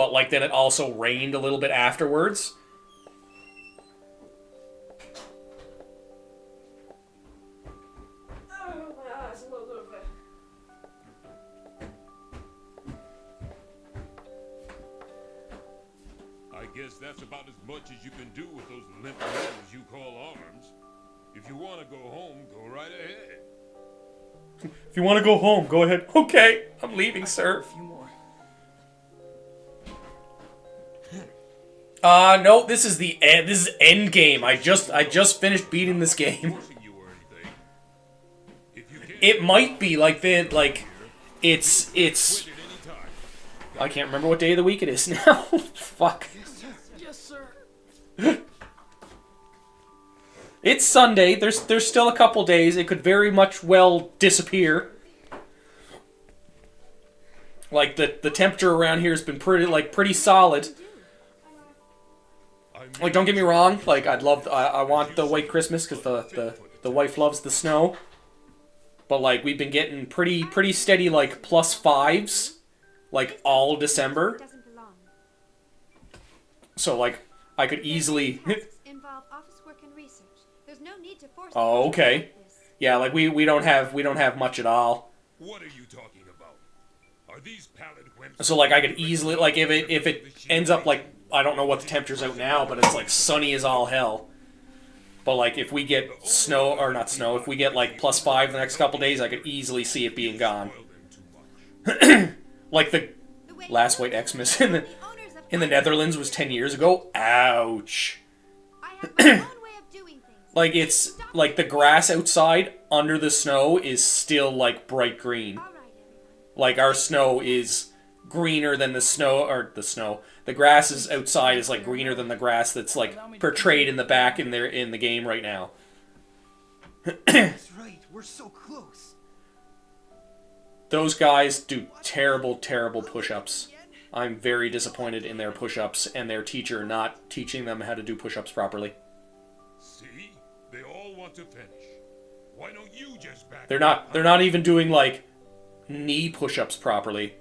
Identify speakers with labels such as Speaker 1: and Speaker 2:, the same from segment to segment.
Speaker 1: but like then it also rained a little bit afterwards.
Speaker 2: I guess that's about as much as you can do with those limp limbs you call arms. If you want to go home, go right ahead.
Speaker 1: If you want to go home, go ahead. Okay, I'm leaving, sir.
Speaker 3: A few more.
Speaker 1: No, this is the end. This is end game. I just finished beating this game.
Speaker 2: Forcing you or anything. If you can't
Speaker 1: It might be like it's
Speaker 2: quit at any time.
Speaker 1: I can't remember what day of the week it is now. Fuck.
Speaker 3: Yes, sir.
Speaker 1: It's Sunday. There's still a couple days. It could very much well disappear. Like the temperature around here has been pretty solid. Like, don't get me wrong. Like, I want the white Christmas because the wife loves the snow. But like, we've been getting pretty steady like +5s, like all December.
Speaker 4: Doesn't belong.
Speaker 1: So like, I could easily.
Speaker 4: Tasks involve office work and research. There's no need to force.
Speaker 1: Oh,
Speaker 4: them to
Speaker 1: okay.
Speaker 4: do this.
Speaker 1: Yeah, like we don't have much at all.
Speaker 2: What are you talking about? Are these pallid wimps?
Speaker 1: So like, I could easily like if it ends up like, I don't know what the temperature's out now, but it's like sunny as all hell. But like, if we get snow, or not snow, if we get like +5 the next couple days, I could easily see it being gone.
Speaker 2: Spoil them too much.
Speaker 1: Like the
Speaker 4: The way
Speaker 1: last
Speaker 4: you
Speaker 1: white
Speaker 4: know
Speaker 1: Xmas in the
Speaker 4: owners of
Speaker 1: in the Netherlands was 10 years ago. Ouch.
Speaker 4: I have my own way of doing things.
Speaker 1: Like, it's like the grass outside under the snow is still like bright green.
Speaker 4: All right, everyone.
Speaker 1: Like, our snow is greener than the grass is outside is like greener than the grass that's like portrayed in the back in the game right now.
Speaker 3: That's right. We're so close.
Speaker 1: Those guys do terrible push-ups. I'm very disappointed in their push-ups and their teacher not teaching them how to do push-ups properly.
Speaker 2: See? They all want to finish. Why don't you just back
Speaker 1: They're
Speaker 2: up?
Speaker 1: not even doing like knee push-ups properly.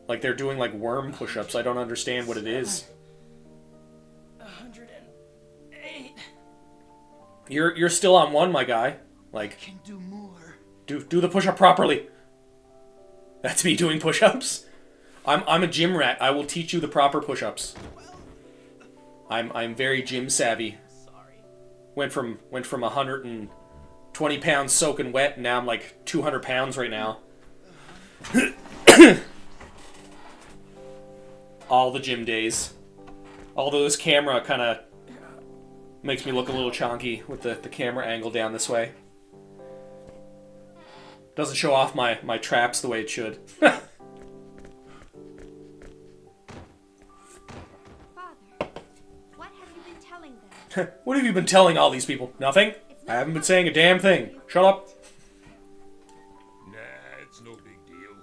Speaker 1: Like, they're doing like worm push-ups. I don't understand what it is.
Speaker 3: 108.
Speaker 1: You're still on one, my guy. Like,
Speaker 3: Can do more.
Speaker 1: do the push-up properly. That's me doing push-ups. I'm a gym rat. I will teach you the proper push-ups. I'm very gym savvy.
Speaker 3: Sorry.
Speaker 1: Went from 120 pounds soaking wet, and now I'm like 200 pounds right now. All the gym days. Although this camera kind of makes me look a little chonky with the camera angle down this way. Doesn't show off my traps the way it should.
Speaker 4: Father, what have you been telling them?
Speaker 1: What have you been telling all these people? Nothing? I haven't been saying a damn thing. Shut up.
Speaker 2: Nah, it's no big deal.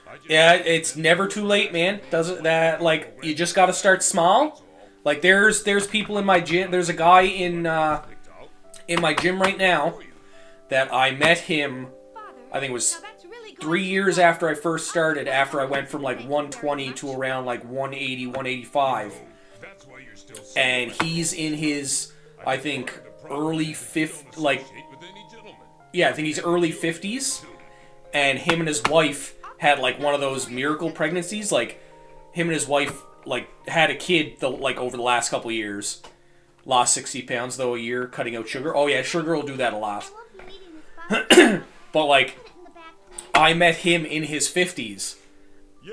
Speaker 2: I just
Speaker 1: Yeah, it's never too late, man. Doesn't that, like, you just gotta start small? Like, there's people in my gym. There's a guy in my gym right now that I met him,
Speaker 4: Father,
Speaker 1: I think it was
Speaker 4: now that's really going
Speaker 1: 3
Speaker 4: too
Speaker 1: years
Speaker 4: far.
Speaker 1: after I first started, after I went from like 120 to around like 180, 185.
Speaker 2: That's why you're still
Speaker 1: And he's in his, I think, early like,
Speaker 2: with any gentleman.
Speaker 1: yeah, I think he's early 50s. And him and his wife had like one of those miracle pregnancies. Like, him and his wife like had a kid like over the last couple years. Lost 60 pounds though a year, cutting out sugar. Oh yeah, sugar will do that a lot.
Speaker 4: I won't be eating this box.
Speaker 1: But like,
Speaker 4: Put it in the back, please.
Speaker 1: I met him in his 50s,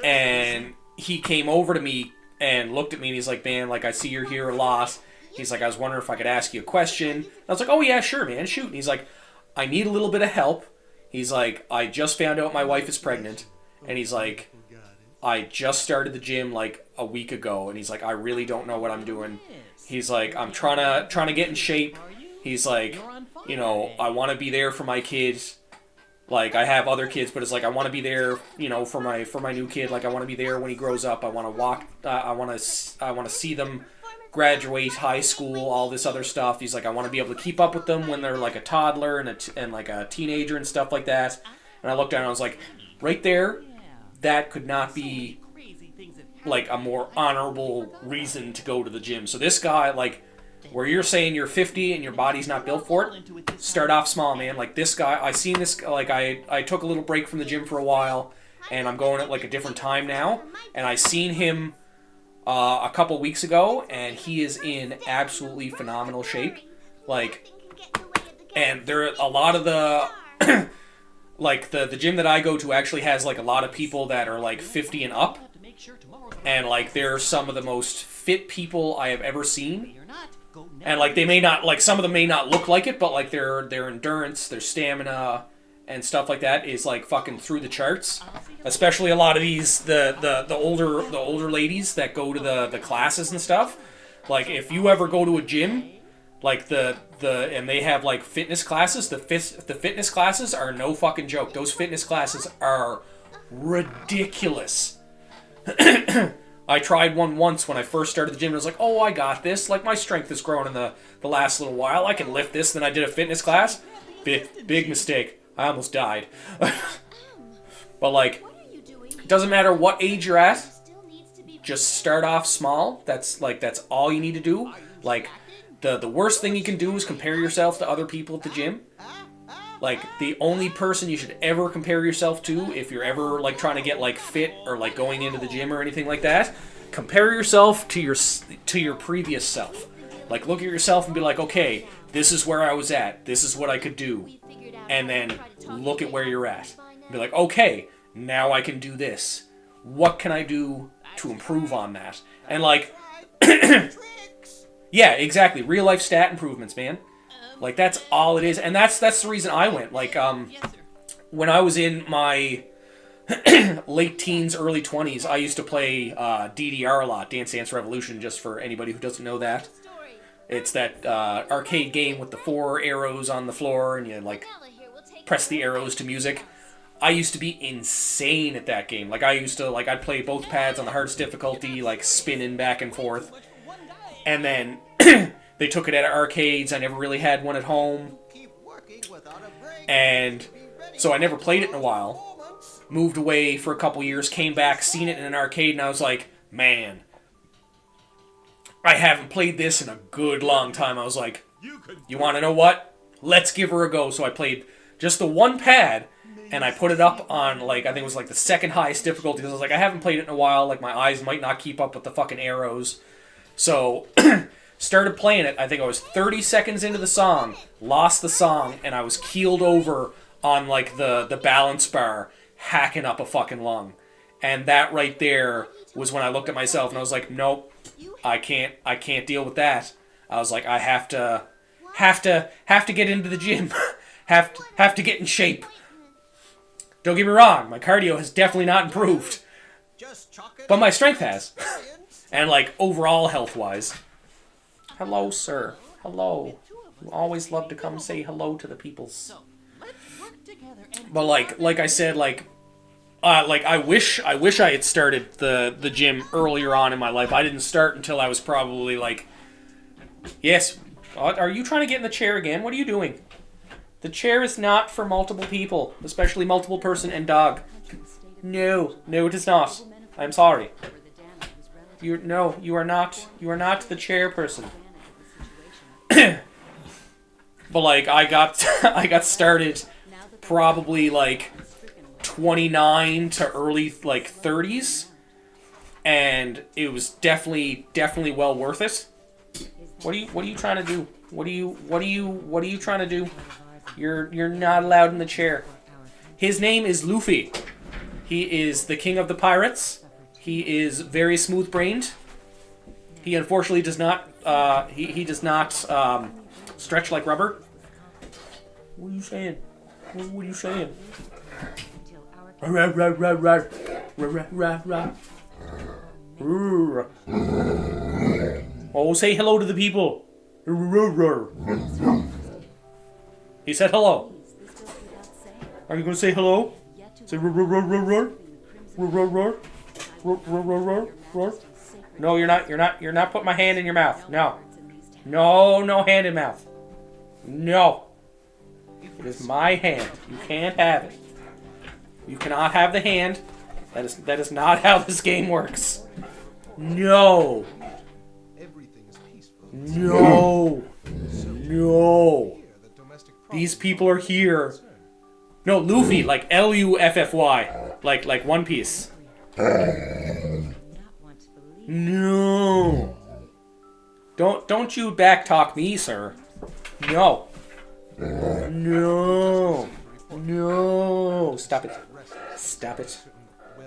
Speaker 1: and he came over to me and looked at me and he's like, man, like, I see you're here a lot. He's like, I was wondering if I could ask you a question. I was like, oh yeah, sure, man, shoot. And he's like, I need a little bit of help. He's like, I just found out my wife is pregnant. And he's like, I just started the gym like a week ago. And he's like, I really don't know what I'm doing. He's like, I'm trying to get in shape. He's like, you know, I want to be there for my kids. Like, I have other kids, but it's like, I want to be there, you know, for my new kid. Like, I want to be there when he grows up. I want to walk. I want to see them graduate high school, all this other stuff. He's like, I want to be able to keep up with them when they're like a toddler and like a teenager and stuff like that. And I looked down and I was like, right there, that could not be like a more honorable reason to go to the gym. So this guy, like, where you're saying you're 50 and your body's not built for it, start off small, man. Like this guy, I seen this, like I took a little break from the gym for a while, and I'm going at like a different time now, and I seen him a couple weeks ago, and he is in absolutely phenomenal shape. Like, and there are a lot of the like the gym that I go to actually has like a lot of people that are like 50 and up, and like they're some of the most fit people I have ever seen. And like they may not, like some of them may not look like it, but like their endurance, their stamina, and stuff like that is like fucking through the charts. Especially a lot of these the older ladies that go to the classes and stuff. Like if you ever go to a gym, like the and they have like fitness classes, the fitness classes are no fucking joke. Those fitness classes are ridiculous. I tried one once when I first started the gym, and I was like, oh, I got this. Like, my strength has grown in the last little while. I can lift this. Then I did a fitness class. Big mistake. I almost died. But, like, it doesn't matter what age you're at. Just start off small. That's all you need to do. Like, the worst thing you can do is compare yourself to other people at the gym. Like, the only person you should ever compare yourself to, if you're ever, like, trying to get, like, fit or, like, going into the gym or anything like that, compare yourself to your previous self. Like, look at yourself and be like, okay, this is where I was at. This is what I could do. And then look at where you're at. Be like, okay, now I can do this. What can I do to improve on that? And, like, yeah, exactly. Real life stat improvements, man. Like, that's all it is. And that's the reason I went. Like, when I was in my late teens, early 20s, I used to play DDR a lot, Dance Dance Revolution, just for anybody who doesn't know that. It's that arcade game with the 4 arrows on the floor, and you, like, press the arrows to music. I used to be insane at that game. Like, I used to, like, I'd play both pads on the hardest difficulty, like, spinning back and forth. And then they took it at arcades. I never really had one at home. And so I never played it in a while. Moved away for a couple years, came back, seen it in an arcade, and I was like, man, I haven't played this in a good long time. I was like, you want to know what? Let's give her a go. So I played just the one pad, and I put it up on, like, I think it was like the second highest difficulty. I was like, I haven't played it in a while. Like, my eyes might not keep up with the fucking arrows. So started playing it. I think I was 30 seconds into the song, lost the song, and I was keeled over on, like, the balance bar, hacking up a fucking lung. And that right there was when I looked at myself and I was like, nope, I can't deal with that. I was like, I have to get into the gym. have to get in shape. Don't get me wrong, my cardio has definitely not improved. But my strength has. And, like, overall health-wise. Hello, sir. Hello. You always love to come say hello to the peoples. But, like I said, like I wish I had started the gym earlier on in my life. I didn't start until I was probably, like... Yes. Are you trying to get in the chair again? What are you doing? The chair is not for multiple people, especially multiple person and dog. No, it is not. I'm sorry. You are not the chairperson. But, like, I got started probably, like, 29 to early, like, 30s, and it was definitely well worth it. What are you trying to do? What are you trying to do? You're not allowed in the chair. His name is Luffy. He is the king of the pirates. He is very smooth-brained. He unfortunately does not. He does not stretch like rubber. What are you saying? What are you saying? Oh, say hello to the people. He said hello. Are you going to say hello? Say roar. No, you're not. You're not putting my hand in your mouth. No, hand in mouth. No. It is my hand. You can't have it. You cannot have the hand. That is not how this game works. No.
Speaker 5: Everything is peaceful.
Speaker 1: No. No.
Speaker 5: Here, the domestic
Speaker 1: These
Speaker 5: problems
Speaker 1: people are here. No, Luffy, like Luffy, like One Piece. No. Don't you backtalk me, sir. No. No. No. Stop it. Stop it.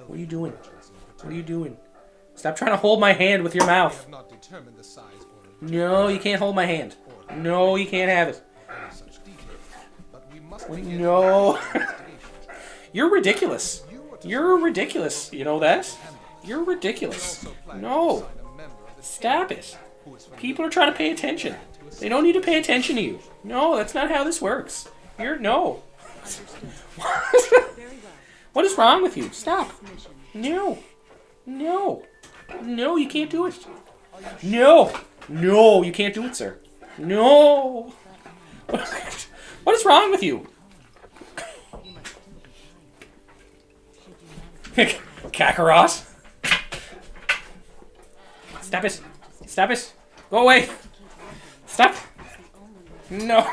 Speaker 1: What are you doing? What are you doing? Stop trying to hold my hand with your mouth.
Speaker 5: have not determined the size or
Speaker 1: No, you can't hold my hand. No, you can't have it.
Speaker 5: any such detail. But we must
Speaker 1: No. You're ridiculous. You're ridiculous. You know that? You're ridiculous. No. Stop it. People are trying to pay attention. They don't need to pay attention to you. No, that's not how this works. No. What is wrong with you? Stop. No. No. No, you can't do it. No. No, you can't do it, sir. No. What is wrong with you? Kakarot? Stop it. Stop it. Go away. Stop. No.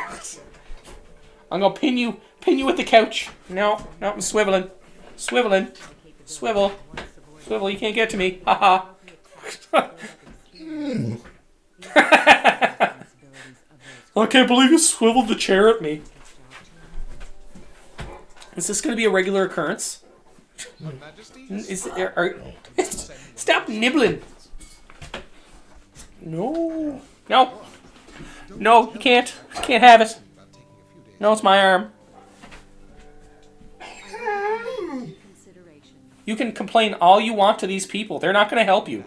Speaker 1: I'm gonna pin you with the couch. No, I'm swiveling. Swiveling. Swivel. Swivel, you can't get to me. Haha. I can't believe you swiveled the chair at me. Is this gonna be a regular occurrence? Stop nibbling. No. No. No, you can't. You can't have it. No, it's my arm. You can complain all you want to these people. They're not going to help you.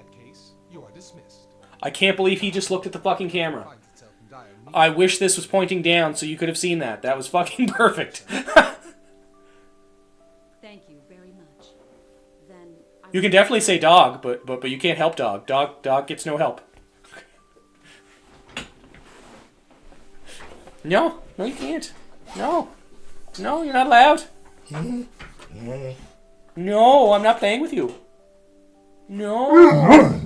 Speaker 5: You are dismissed.
Speaker 1: I can't believe he just looked at the fucking camera. I wish this was pointing down so you could have seen that. That was fucking perfect.
Speaker 4: Thank you very much. Then
Speaker 1: You can definitely say dog, but you can't help dog. Dog gets no help. No, you can't. No, you're not allowed. No, I'm not playing with you. No.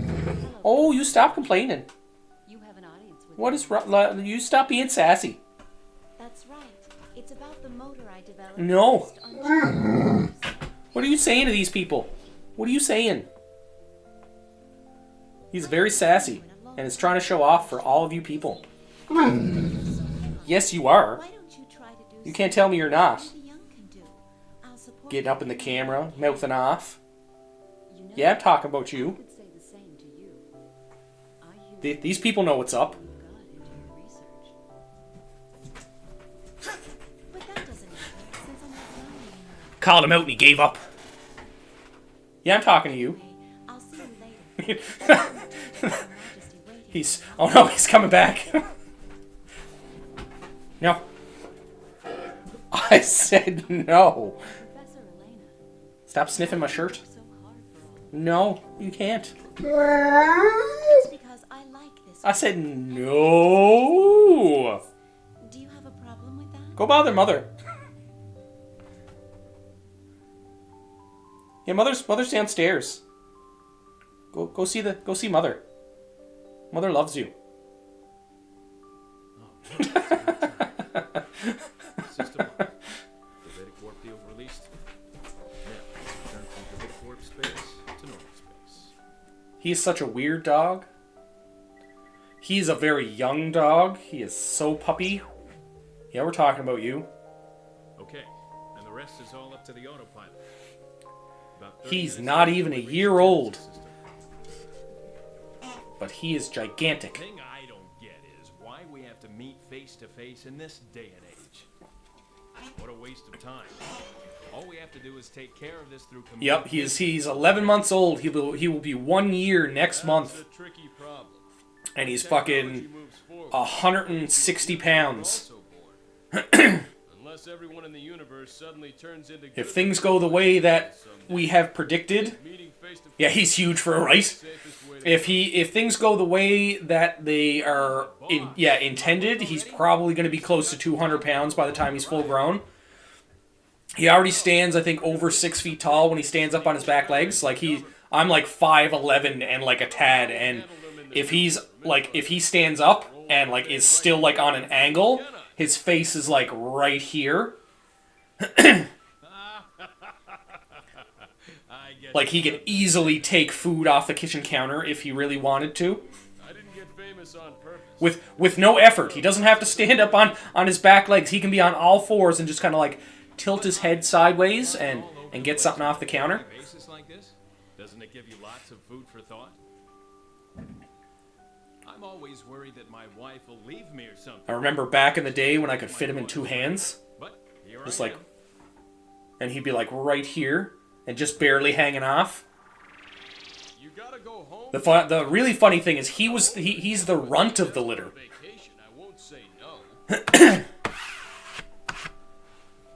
Speaker 1: Oh, you stop complaining.
Speaker 4: you have an audience with
Speaker 1: What is wrong? You stop being sassy.
Speaker 4: That's right. It's about the motor I developed.
Speaker 1: No.
Speaker 4: based on children.
Speaker 1: What are you saying to these people? What are you saying? He's very sassy and is trying to show off for all of you people. Yes, you are.
Speaker 4: Why don't you try to do
Speaker 1: You can't tell me you're not.
Speaker 4: something the young can do? I'll support
Speaker 1: Getting up in the camera, mouthing off.
Speaker 4: you. You know,
Speaker 1: Yeah, I'm talking about
Speaker 4: I
Speaker 1: you.
Speaker 4: could say the same to you. I hear
Speaker 1: These people know what's up.
Speaker 4: you got into your research. But that doesn't matter since I'm not lying anymore.
Speaker 1: Called him out and he gave up. Yeah, I'm talking to you.
Speaker 4: Hey, I'll see you later. Her Majesty waiting.
Speaker 1: Oh no, he's coming back. No. I said no.
Speaker 4: Professor Elena,
Speaker 1: Stop sniffing my shirt.
Speaker 4: so hard for all.
Speaker 1: No, you can't.
Speaker 4: Just because I like this.
Speaker 1: I said no.
Speaker 4: Do you have a problem with that?
Speaker 1: Go bother mother. Yeah, mother's downstairs. Go see mother. Mother loves you.
Speaker 6: System 1. Gravitic warp field released. Now, turn from gravitic warp space to normal space.
Speaker 1: He is such a weird dog. He's a very young dog. He is so puppy. Yeah, we're talking about you.
Speaker 6: Okay, and the rest is all up to the autopilot. About 30
Speaker 1: He's
Speaker 6: minutes
Speaker 1: not
Speaker 6: later,
Speaker 1: even a
Speaker 6: we'll
Speaker 1: year
Speaker 6: reach the
Speaker 1: old.
Speaker 6: system.
Speaker 1: But he is gigantic.
Speaker 6: The thing I don't get is why we have to meet face to face in this day and age. What a waste of time. All we have to do is take care of this through
Speaker 1: Yep, he's 11 months old. He will be 1 year next month,
Speaker 2: That's a tricky problem.
Speaker 1: and he's
Speaker 2: Technology
Speaker 1: fucking
Speaker 2: moves forward.
Speaker 1: 160 pounds.
Speaker 2: Also born. Unless everyone in the universe suddenly turns into
Speaker 1: If things go the way that we have predicted,
Speaker 2: meeting face to
Speaker 1: yeah, he's huge for a right.
Speaker 2: safest way to
Speaker 1: If things go the way that they are intended, he's probably going to be close to 200 pounds by the time he's full grown. He already stands, I think, over 6 feet tall when he stands up on his back legs. Like I'm like 5'11" and like a tad, and if he stands up and like is still like on an angle, his face is like right here. Like he could easily take food off the kitchen counter if he really wanted to.
Speaker 2: I didn't get famous on purpose.
Speaker 1: With no effort. He doesn't have to stand up on his back legs. He can be on all fours and just kind of like tilt his head sideways and get something off the counter.
Speaker 6: Basis like this, doesn't it give you lots of food for thought? I'm always worried that my wife will leave me or something.
Speaker 1: I remember back in the day when I could fit him in 2 hands.
Speaker 6: But here
Speaker 1: Just
Speaker 6: I
Speaker 1: like,
Speaker 6: am.
Speaker 1: and he'd be like right here and just barely hanging off.
Speaker 2: You gotta go home.
Speaker 1: The really funny thing is he's the runt of the litter.
Speaker 2: Vacation, I won't say no.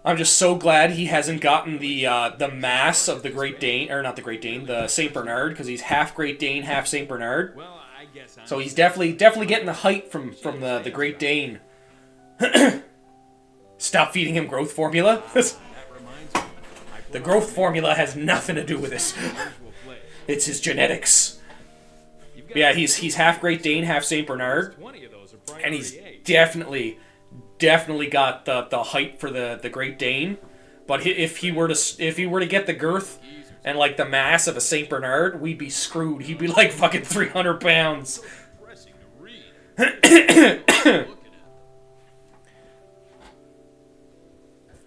Speaker 1: I'm just so glad he hasn't gotten the mass of the Great Dane, or not the Great Dane, the Saint Bernard, because he's half Great Dane, half Saint Bernard.
Speaker 6: Well, I guess I'm
Speaker 1: So he's definitely getting the height from the Great Dane. Stop feeding him growth formula.
Speaker 6: That reminds me.
Speaker 1: The growth formula has nothing to do with it.
Speaker 6: Usual play.
Speaker 1: It's his genetics.
Speaker 6: You've got
Speaker 1: But yeah, he's half Great Dane, half Saint Bernard,
Speaker 6: 20 of those are
Speaker 1: and
Speaker 6: primary
Speaker 1: he's
Speaker 6: age.
Speaker 1: definitely got the height for the Great Dane. But if he were to get the girth and like the mass of a Saint Bernard, we'd be screwed. He'd be like fucking 300 pounds.
Speaker 2: Depressing to read. Looking at.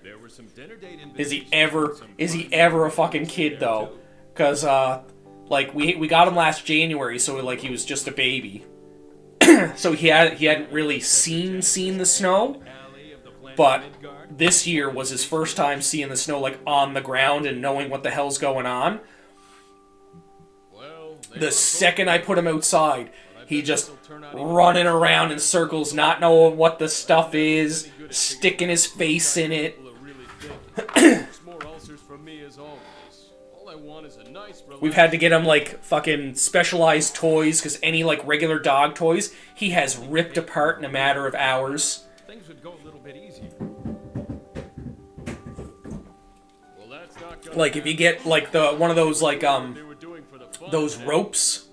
Speaker 6: There were some dinner date
Speaker 1: Is he
Speaker 6: invitations,
Speaker 1: ever a fucking kid though? Cause like we got him last January, so like he was just a baby. So he hadn't really seen the snow,
Speaker 6: Alley of the planet
Speaker 1: but
Speaker 6: Midgard.
Speaker 1: this year was his first time seeing the snow like on the ground and knowing what the hell's going on.
Speaker 2: Well, they
Speaker 1: The
Speaker 2: were
Speaker 1: second I put him outside, he just
Speaker 2: both turn out even
Speaker 1: running around in circles, not knowing what the stuff is, sticking his face in it.
Speaker 2: people are really thick. Just more ulcers from me as always. All I want is a nice
Speaker 1: We've had to get him like fucking specialized toys because any like regular dog toys he has ripped apart in a matter of hours.
Speaker 6: Things would go a little bit easier.
Speaker 2: Well, that's not gonna
Speaker 1: Like if you get like the one of those like
Speaker 2: they were doing for the fun
Speaker 1: those
Speaker 2: of it.
Speaker 1: ropes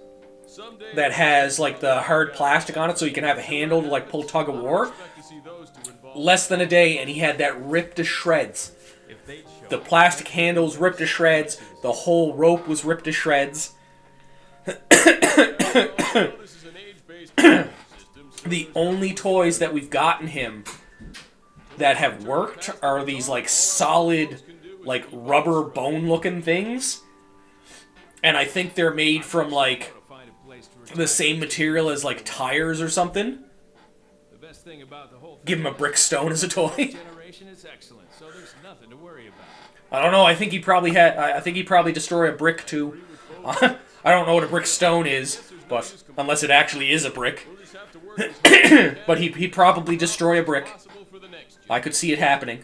Speaker 2: Someday
Speaker 1: that has like the hard plastic on it so you can have a handle to like pull tug of war.
Speaker 2: expect to see those two involved.
Speaker 1: Less than a day and he had that ripped to shreds.
Speaker 6: If they'd show
Speaker 1: The plastic handles ripped to shreds. The whole rope was ripped to shreds.
Speaker 2: This is an age-based system, so
Speaker 1: The only toys that we've gotten him that have worked are these like solid, like rubber bone looking things. And I think they're made from like
Speaker 6: to find a place to
Speaker 1: the same material as like tires or something.
Speaker 6: The best thing about the whole
Speaker 1: Give him a brick stone as a toy.
Speaker 6: generation is excellent, so there's nothing to worry about.
Speaker 1: I don't know. I think he'd probably destroy a brick too. I don't know what a brick stone is, but unless it actually is a brick.
Speaker 2: we'll just have to work as hard as we can
Speaker 1: But he'd probably destroy a brick.
Speaker 2: possible for the next
Speaker 1: I could see it happening.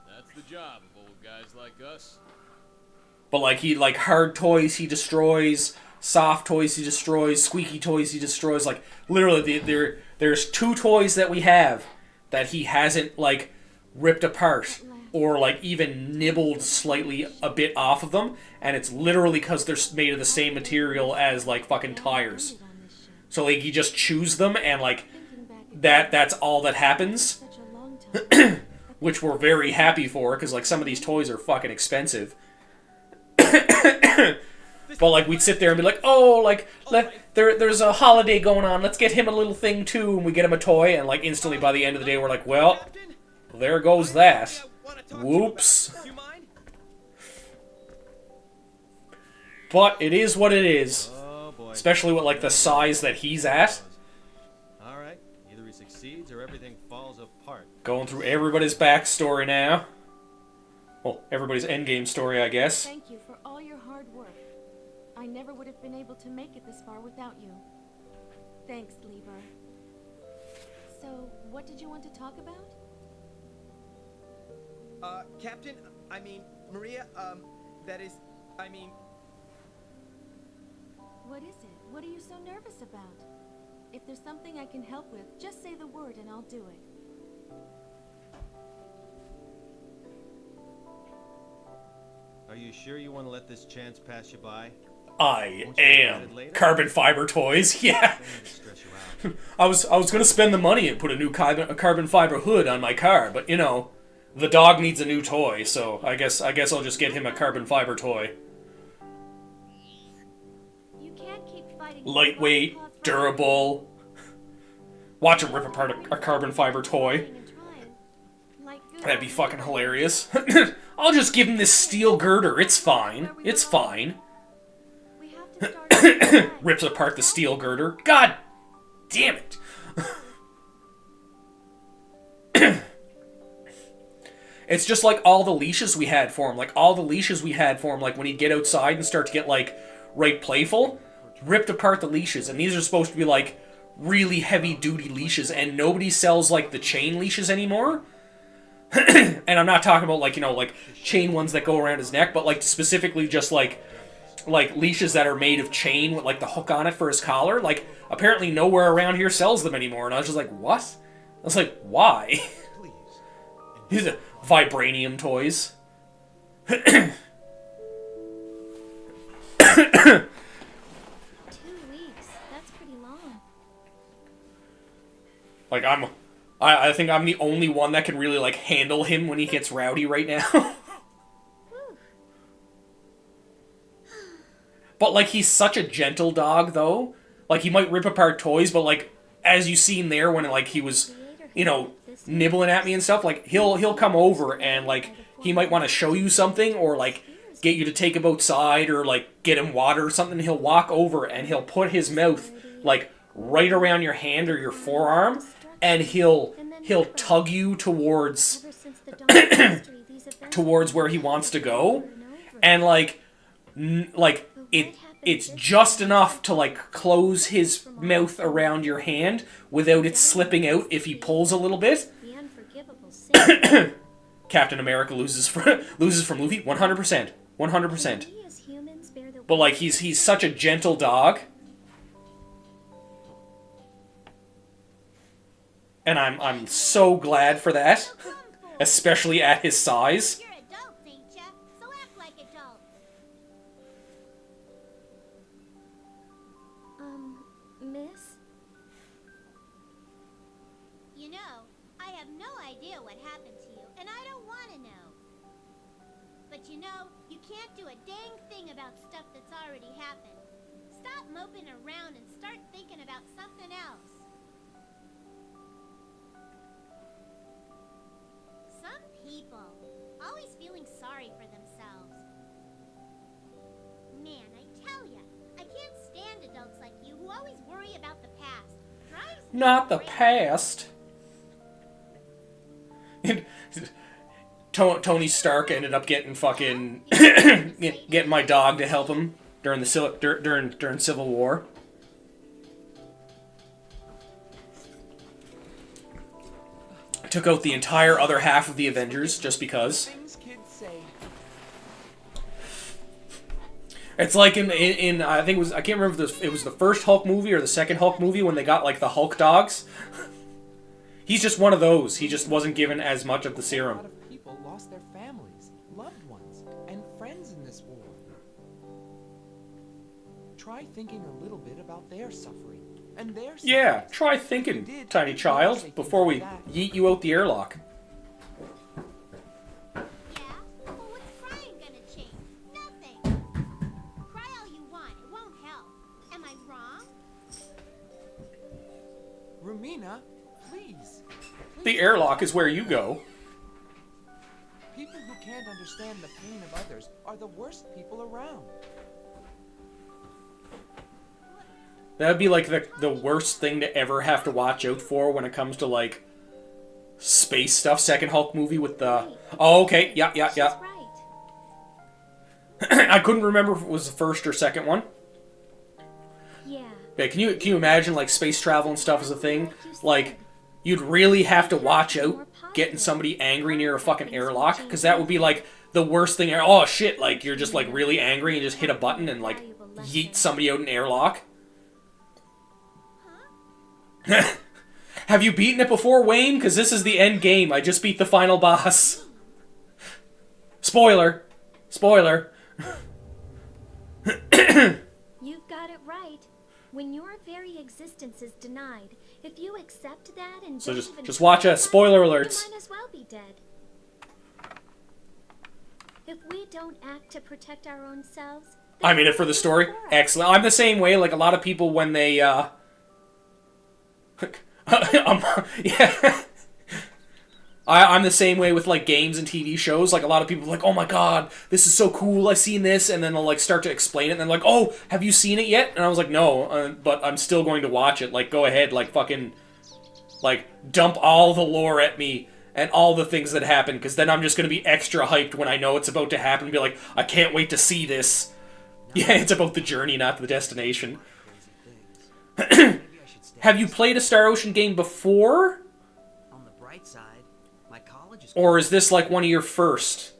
Speaker 2: That's the job of old guys like us.
Speaker 1: But like hard toys he destroys, soft toys he destroys, squeaky toys he destroys. Like literally, there's 2 toys that we have that he hasn't like ripped apart or like even nibbled slightly a bit off of them, and it's literally because they're made of the same material as like fucking tires. So like he just chews them, and like that's all that happens,
Speaker 4: Such a long time.
Speaker 1: which we're very happy for because like some of these toys are fucking expensive. But like we'd sit there and be like, oh, like there's a holiday going on, let's get him a little thing too, and we get him a toy, and like instantly by the end of the day we're like, well, there goes that. Whoops. But it is what it is,
Speaker 7: Oh boy.
Speaker 1: especially with like the size that he's at.
Speaker 7: Alright, either he succeeds or everything falls apart.
Speaker 1: Going through everybody's backstory now. Well, everybody's endgame story, I guess.
Speaker 4: Thank you for all your hard work. I never would have been able to make it this far without you. Thanks, Lieber. So, what did you want to talk about?
Speaker 3: Captain, I mean, Maria, that is, I mean,
Speaker 4: What is it? What are you so nervous about? If there's something I can help with, just say the word and I'll do it.
Speaker 7: Are you sure you want to let this chance pass you by?
Speaker 1: I
Speaker 7: Won't you get
Speaker 1: am
Speaker 7: it later?
Speaker 1: carbon fiber toys. Yeah.
Speaker 7: Don't let it stress you out.
Speaker 1: I was gonna spend the money and put a carbon fiber hood on my car, but you know, the dog needs a new toy, so I guess I'll just get him a carbon fiber toy.
Speaker 4: You can't keep fighting.
Speaker 1: Lightweight, durable. Watch him rip apart a carbon fiber toy. That'd be fucking hilarious. I'll just give him this steel girder. It's fine. It's fine.
Speaker 4: We have to start
Speaker 1: Rips apart the steel girder. God damn it. It's just like all the leashes we had for him. Like, all the leashes we had for him, like, when he'd get outside and start to get, like, right playful, ripped apart the leashes. And these are supposed to be, like, really heavy-duty leashes, and nobody sells, like, the chain leashes anymore. And I'm not talking about, like, you know, like, chain ones that go around his neck, but, like, specifically just, like leashes that are made of chain with, like, the hook on it for his collar. Like, apparently nowhere around here sells them anymore. And I was just like, what? I was like, why?
Speaker 5: Please.
Speaker 1: These are vibranium toys.
Speaker 4: 2 weeks. That's pretty long.
Speaker 1: Like, I think I'm the only one that can really, like, handle him when he gets rowdy right now. But, like, he's such a gentle dog, though. Like, he might rip apart toys, but, like, as you seen there when, like, he was, you know, nibbling at me and stuff, like, he'll come over and, like, he might want to show you something, or, like, get you to take him outside, or, like, get him water or something. He'll walk over and he'll put his mouth, like, right around your hand or your forearm, and he'll tug you towards towards where he wants to go, and, like, it's just enough to, like, close his mouth around your hand without it slipping out if he pulls a little bit.
Speaker 4: The unforgivable sin.
Speaker 1: Captain America loses from Luffy, 100%, 100%.
Speaker 4: We as humans bear the
Speaker 1: But, like, he's such a gentle dog, and I'm so glad for that, especially at his size.
Speaker 8: You're adults, ain't ya? So act like adults.
Speaker 4: Miss?
Speaker 8: You know, I have no idea what happened to you, and I don't want to know. But you know, you can't do a dang thing about stuff that's already happened. Stop moping around and start thinking about something else. Some people, always feeling sorry for themselves. Man, I tell ya, I can't stand adults like you who always worry about the past. Drives me
Speaker 1: Not the
Speaker 8: crazy.
Speaker 1: past. Tony Stark ended up getting fucking getting my dog to help him during the during Civil War. Took out the entire other half of the Avengers just because.
Speaker 3: Things kids say.
Speaker 1: It's like in I think it was, I can't remember if it was the first Hulk movie or the second Hulk movie when they got, like, the Hulk dogs. He's just one of those. He just wasn't given as much of the
Speaker 3: A
Speaker 1: serum.
Speaker 3: lot of people lost their families, loved ones, and friends in this war. Try thinking a little bit about their suffering and their
Speaker 1: Yeah,
Speaker 3: sadness.
Speaker 1: try thinking, tiny child, before we yeet you out the airlock.
Speaker 8: Yeah? Well, what's crying gonna change? Nothing. Cry all you want, it won't help. Am I wrong?
Speaker 3: Rumina, please.
Speaker 1: The airlock is where you go.
Speaker 3: People who can't understand the pain of others are the worst people around.
Speaker 1: That'd be, like, the worst thing to ever have to watch out for when it comes to, like, space stuff. Second Hulk movie with the... Oh, okay. Yeah.
Speaker 4: She's right.
Speaker 1: I couldn't remember if it was the first or second one.
Speaker 4: Yeah.
Speaker 1: Yeah, can you imagine, like, space travel and stuff as a thing? Like, you'd really have to watch out getting somebody angry near a fucking airlock, because that would be, like, the worst thing. Oh, shit, like, you're just, like, really angry and just hit a button and, like, yeet somebody out an airlock. Have you beaten it before, Wayne? Because this is the end game. I just beat the final boss. Spoiler. Spoiler.
Speaker 9: You've got it right. When your very existence is denied, if you accept that and
Speaker 1: So
Speaker 9: don't
Speaker 1: just
Speaker 9: even
Speaker 1: watch
Speaker 9: try,
Speaker 1: spoiler
Speaker 9: you
Speaker 1: alerts.
Speaker 9: might as well be dead. If we don't act to protect our own selves,
Speaker 1: I mean it for the story. Excellent. I'm the same way. Like a lot of people when they yeah. I'm the same way with like games and TV shows. Like a lot of people are like, oh my god, this is so cool. I've seen this, and then they'll like start to explain it, and then like, oh, have you seen it yet? And I was like, no, but I'm still going to watch it. Like, go ahead, like fucking, like dump all the lore at me and all the things that happen, because then I'm just gonna be extra hyped when I know it's about to happen. And be like, I can't wait to see this. Yeah, it's about the journey, not the destination. Have you played a Star Ocean game before?
Speaker 10: On the bright side, my college is...
Speaker 1: Or is this like one of your first?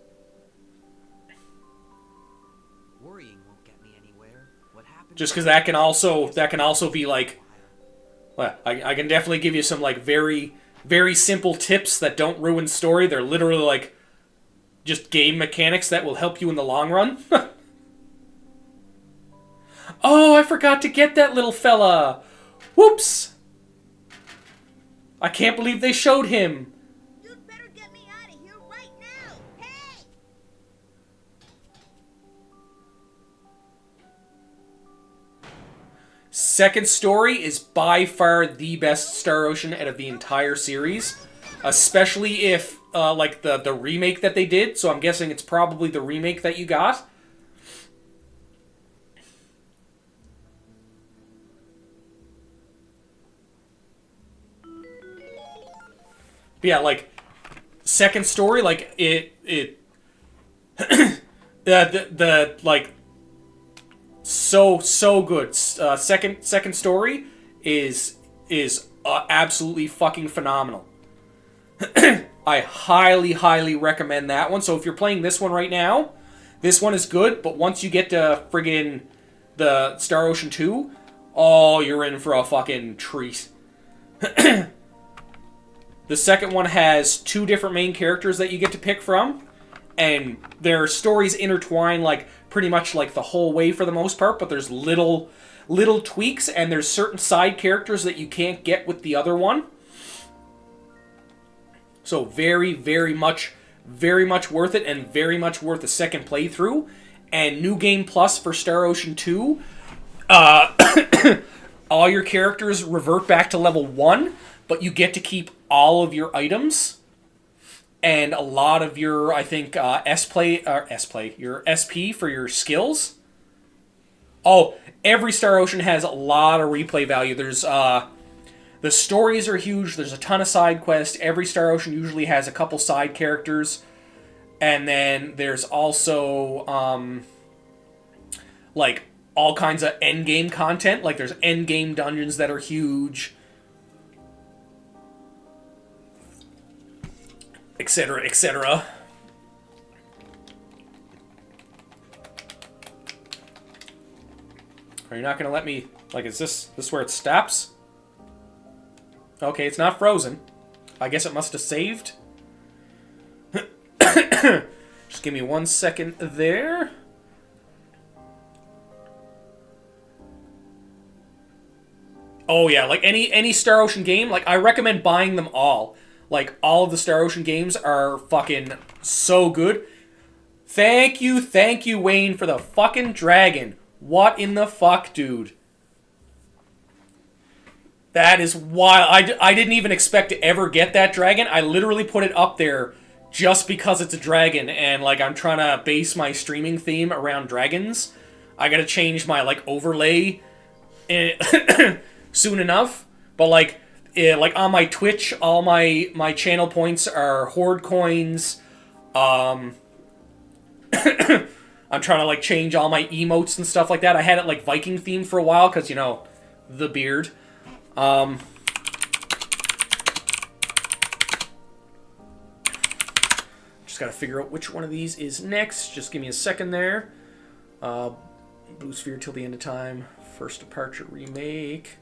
Speaker 10: Worrying won't get me anywhere. What happened?
Speaker 1: Just because that can also be like, well, I can definitely give you some like very, very simple tips that don't ruin story. They're literally like just game mechanics that will help you in the long run. Oh, I forgot to get that little fella. Whoops. I can't believe they showed him.
Speaker 8: You'd better get me out of here right now. Hey!
Speaker 1: Second Story is by far the best Star Ocean out of the entire series. Especially if, like, the remake that they did. So I'm guessing it's probably the remake that you got. But yeah, like, Second Story, like, like, so good. Second Story is absolutely fucking phenomenal. I highly recommend that one. So if you're playing this one right now, this one is good, but once you get to friggin' the Star Ocean 2, oh, you're in for a fucking treat. The second one has 2 different main characters that you get to pick from, and their stories intertwine like pretty much like the whole way for the most part, but there's little tweaks, and there's certain side characters that you can't get with the other one. So very much worth it, and very much worth a second playthrough. And New Game Plus for Star Ocean 2, all your characters revert back to level 1, but you get to keep all of your items and a lot of your, I think, your SP for your skills. Oh, every Star Ocean has a lot of replay value. There's, the stories are huge. There's a ton of side quests. Every Star Ocean usually has a couple side characters. And then there's also, like, all kinds of endgame content. Like, there's endgame dungeons that are huge. Etc., etc. Are you not going to let me... Like, is this where it stops? Okay, it's not frozen. I guess it must have saved. Just give me 1 second there. Oh yeah, like any Star Ocean game, like I recommend buying them all. Like all of the Star Ocean games are fucking so good. Thank you, Wayne, for the fucking dragon. What in the fuck, dude? That is wild. I didn't even expect to ever get that dragon. I literally put it up there just because it's a dragon, and like I'm trying to base my streaming theme around dragons. I gotta change my like overlay soon enough. But like on my Twitch, all my channel points are horde coins. I'm trying to like change all my emotes and stuff like that. I had it like Viking themed for a while because, you know, the beard. Just gotta figure out which one of these is next. Just give me a second there. Blue Sphere till the end of time. First Departure remake.